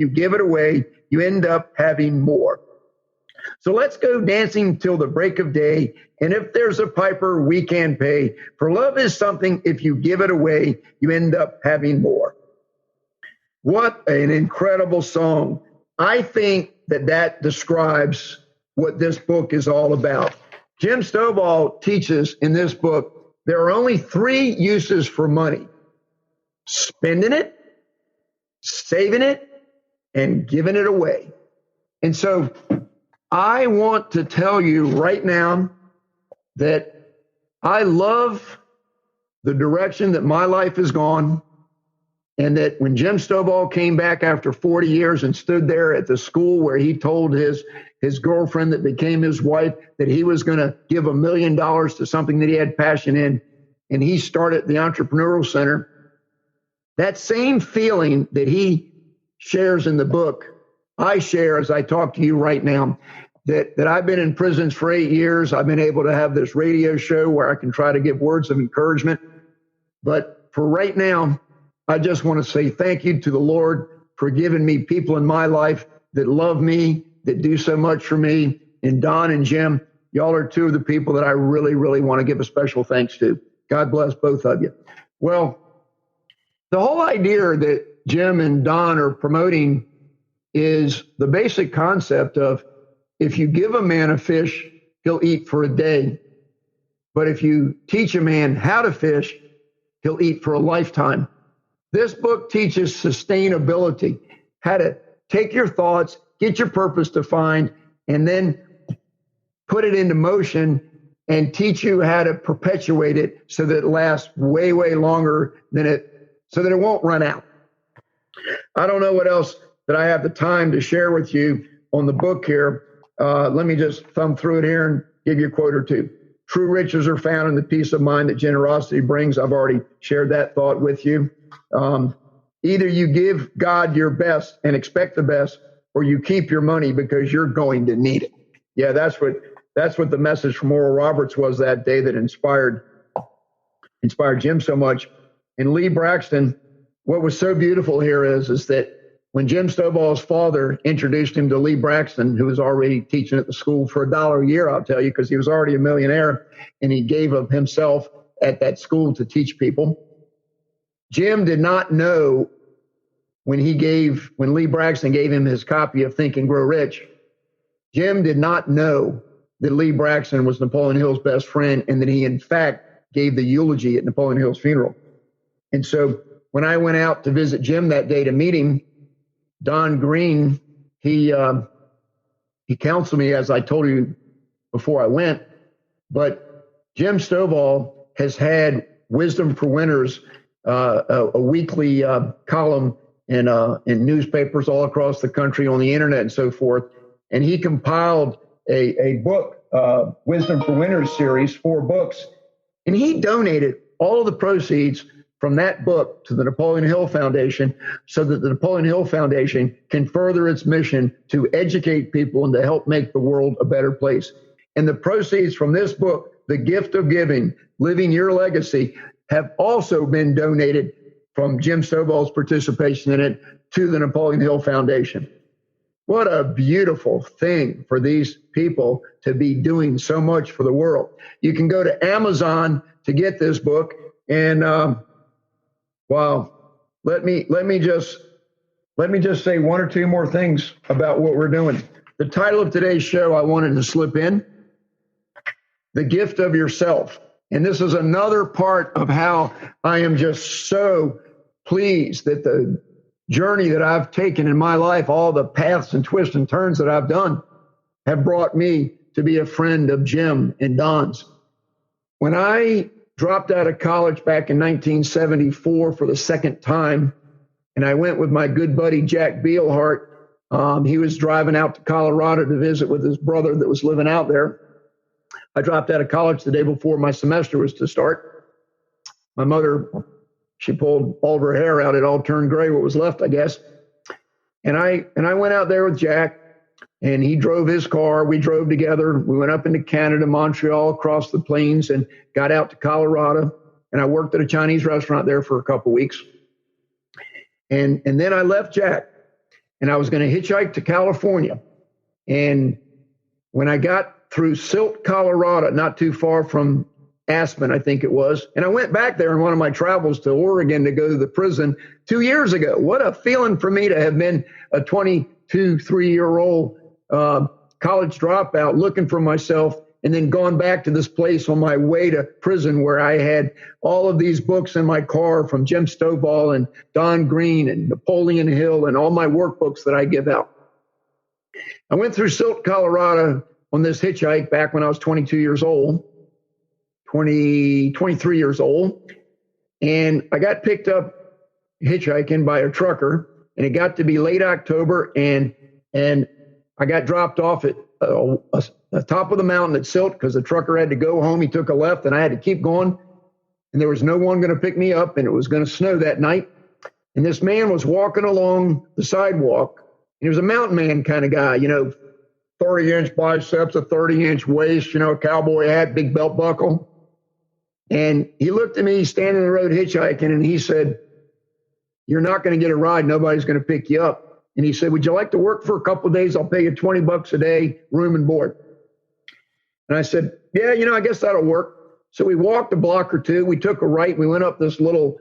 you give it away, you end up having more. So let's go dancing till the break of day. And if there's a piper, we can pay. For love is something, if you give it away, you end up having more. What an incredible song. I think that describes what this book is all about. Jim Stovall teaches in this book, there are only 3 uses for money: spending it, saving it, and giving it away. And so I want to tell you right now that I love the direction that my life has gone, and that when Jim Stovall came back after 40 years and stood there at the school where he told his girlfriend that became his wife that he was going to give $1 million to something that he had passion in, and he started the Entrepreneurial Center, that same feeling that he shares in the book, I share as I talk to you right now. That I've been in prisons for 8 years. I've been able to have this radio show where I can try to give words of encouragement. But for right now, I just want to say thank you to the Lord for giving me people in my life that love me, that do so much for me. And Don and Jim, y'all are 2 of the people that I really, really want to give a special thanks to. God bless both of you. Well, the whole idea that Jim and Don are promoting is the basic concept of, if you give a man a fish, he'll eat for a day. But if you teach a man how to fish, he'll eat for a lifetime. This book teaches sustainability, how to take your thoughts, get your purpose defined, and then put it into motion and teach you how to perpetuate it so that it lasts way, way longer so that it won't run out. I don't know what else that I have the time to share with you on the book here. Let me just thumb through it here and give you a quote or 2. True riches are found in the peace of mind that generosity brings. I've already shared that thought with you. Either you give God your best and expect the best, or you keep your money because you're going to need it. Yeah, that's what the message from Oral Roberts was that day that inspired Jim so much. And Lee Braxton, what was so beautiful here is that when Jim Stovall's father introduced him to Lee Braxton, who was already teaching at the school for $1 a year, I'll tell you, because he was already a millionaire, and he gave of himself at that school to teach people. Jim did not know when Lee Braxton gave him his copy of Think and Grow Rich, Jim did not know that Lee Braxton was Napoleon Hill's best friend, and that he, in fact, gave the eulogy at Napoleon Hill's funeral. And so when I went out to visit Jim that day to meet him, Don Green, he counseled me, as I told you before I went. But Jim Stovall has had Wisdom for Winners, a weekly column in newspapers all across the country, on the internet and so forth. And he compiled a book, Wisdom for Winners series, 4 books. And he donated all of the proceeds from that book to the Napoleon Hill Foundation, so that the Napoleon Hill Foundation can further its mission to educate people and to help make the world a better place. And the proceeds from this book, The Gift of Giving, Living Your Legacy, have also been donated from Jim Stovall's participation in it to the Napoleon Hill Foundation. What a beautiful thing for these people to be doing so much for the world. You can go to Amazon to get this book, and wow, let me just say 1 or 2 more things about what we're doing. The title of today's show, I wanted to slip in, The Gift of Yourself. And this is another part of how I am just so pleased that the journey that I've taken in my life, all the paths and twists and turns that I've done, have brought me to be a friend of Jim and Don's. When I dropped out of college back in 1974 for the second time, and I went with my good buddy Jack Beelhart. He was driving out to Colorado to visit with his brother that was living out there. I dropped out of college the day before my semester was to start. My mother, she pulled all of her hair out. It all turned gray, what was left, I guess. And I went out there with Jack, and he drove his car. We drove together. We went up into Canada, Montreal, across the plains, and got out to Colorado. And I worked at a Chinese restaurant there for a couple of weeks. And then I left Jack. and I was going to hitchhike to California. And when I got through Silt, Colorado, not too far from Aspen, I think it was, and I went back there in one of my travels to Oregon to go to the prison 2 years ago. What a feeling for me to have been a 22, 3-year-old college dropout looking for myself, and then gone back to this place on my way to prison where I had all of these books in my car from Jim Stovall and Don Green and Napoleon Hill and all my workbooks that I give out. I went through Silt, Colorado on this hitchhike back when I was 23 years old. And I got picked up hitchhiking by a trucker, and it got to be late October, and I got dropped off at the top of the mountain at Silt because the trucker had to go home. He took a left, and I had to keep going, and there was no one going to pick me up, and it was going to snow that night. And this man was walking along the sidewalk, and he was a mountain man kind of guy, 30-inch biceps, a 30-inch waist, a cowboy hat, big belt buckle. And he looked at me standing in the road hitchhiking, and he said, "You're not going to get a ride. Nobody's going to pick you up." And he said, "Would you like to work for a couple of days? I'll pay you $20 a day, room and board." And I said, "Yeah, I guess that'll work." So we walked a block or two. We took a right. We went up this little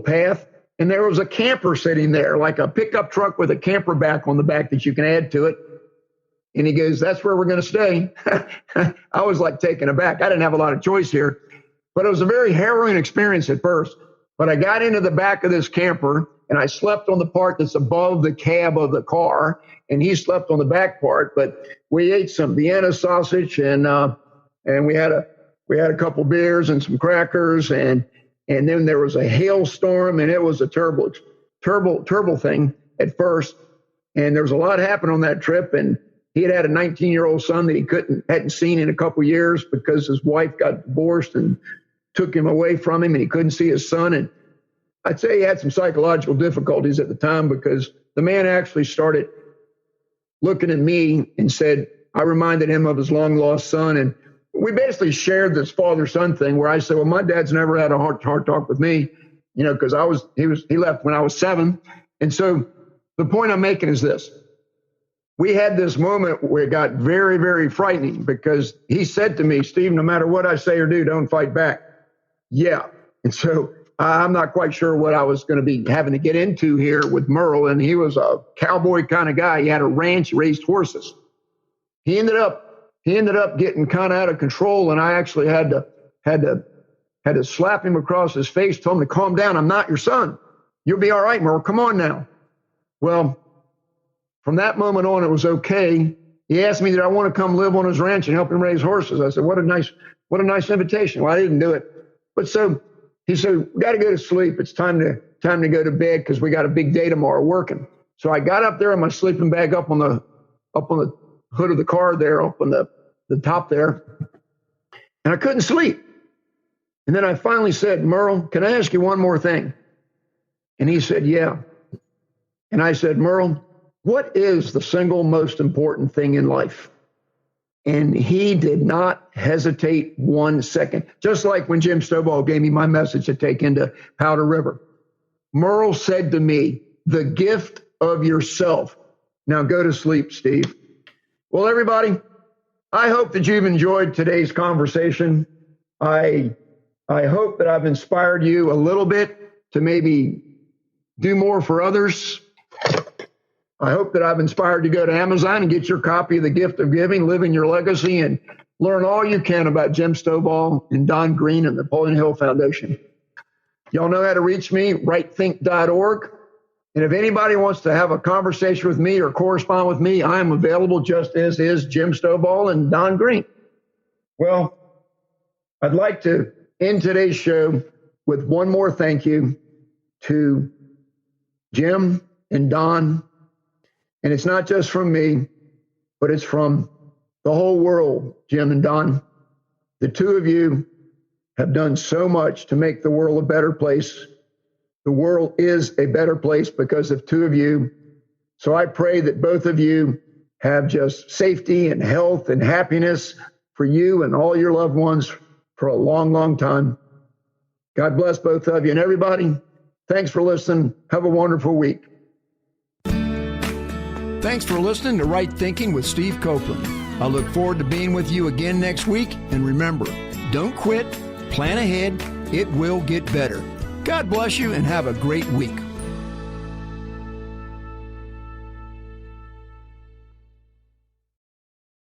path, and there was a camper sitting there, like a pickup truck with a camper back on the back that you can add to it. And he goes, "That's where we're going to stay." I was like taken aback. I didn't have a lot of choice here, but it was a very harrowing experience at first. But I got into the back of this camper, and I slept on the part that's above the cab of the car, and he slept on the back part. But we ate some Vienna sausage, and we had a couple beers and some crackers, and then there was a hailstorm, and it was a terrible thing at first. And there was a lot happened on that trip, and he had a 19-year-old son that he hadn't seen in a couple years because his wife got divorced and took him away from him, and he couldn't see his son. And I'd say he had some psychological difficulties at the time because the man actually started looking at me and said, I reminded him of his long-lost son. And we basically shared this father-son thing where I said, well, my dad's never had a hard talk with me, because he left when I was 7. And so the point I'm making is this. We had this moment where it got very, very frightening because he said to me, "Steve, no matter what I say or do, don't fight back." Yeah. And so I'm not quite sure what I was going to be having to get into here with Merle. And he was a cowboy kind of guy. He had a ranch, raised horses. He ended up getting kind of out of control. And I actually had to slap him across his face, told him to calm down. "I'm not your son. You'll be all right, Merle. Come on now." Well, from that moment on, it was okay. He asked me, did I want to come live on his ranch and help him raise horses? I said, what a nice invitation. Well, I didn't do it. But so he said, we got to go to sleep. It's time to go to bed because we got a big day tomorrow working. So I got up there in my sleeping bag up on the hood of the car there, up on the top there, and I couldn't sleep. And then I finally said, Merle, can I ask you one more thing? And he said, yeah. And I said, Merle, what is the single most important thing in life? And he did not hesitate 1 second, just like when Jim Stovall gave me my message to take into Powder River. Merle said to me, the gift of yourself. Now go to sleep, Steve. Well, everybody, I hope that you've enjoyed today's conversation. I hope that I've inspired you a little bit to maybe do more for others. I hope that I've inspired you to go to Amazon and get your copy of The Gift of Giving, Living Your Legacy, and learn all you can about Jim Stovall and Don Green and the Napoleon Hill Foundation. Y'all know how to reach me, rightthink.org. And if anybody wants to have a conversation with me or correspond with me, I am available just as is Jim Stovall and Don Green. Well, I'd like to end today's show with one more thank you to Jim and Don. And it's not just from me, but it's from the whole world, Jim and Don. The two of you have done so much to make the world a better place. The world is a better place because of two of you. So I pray that both of you have just safety and health and happiness for you and all your loved ones for a long, long time. God bless both of you. And everybody, thanks for listening. Have a wonderful week. Thanks for listening to Right Thinking with Steve Copeland. I look forward to being with you again next week. And remember, don't quit, plan ahead, it will get better. God bless you and have a great week.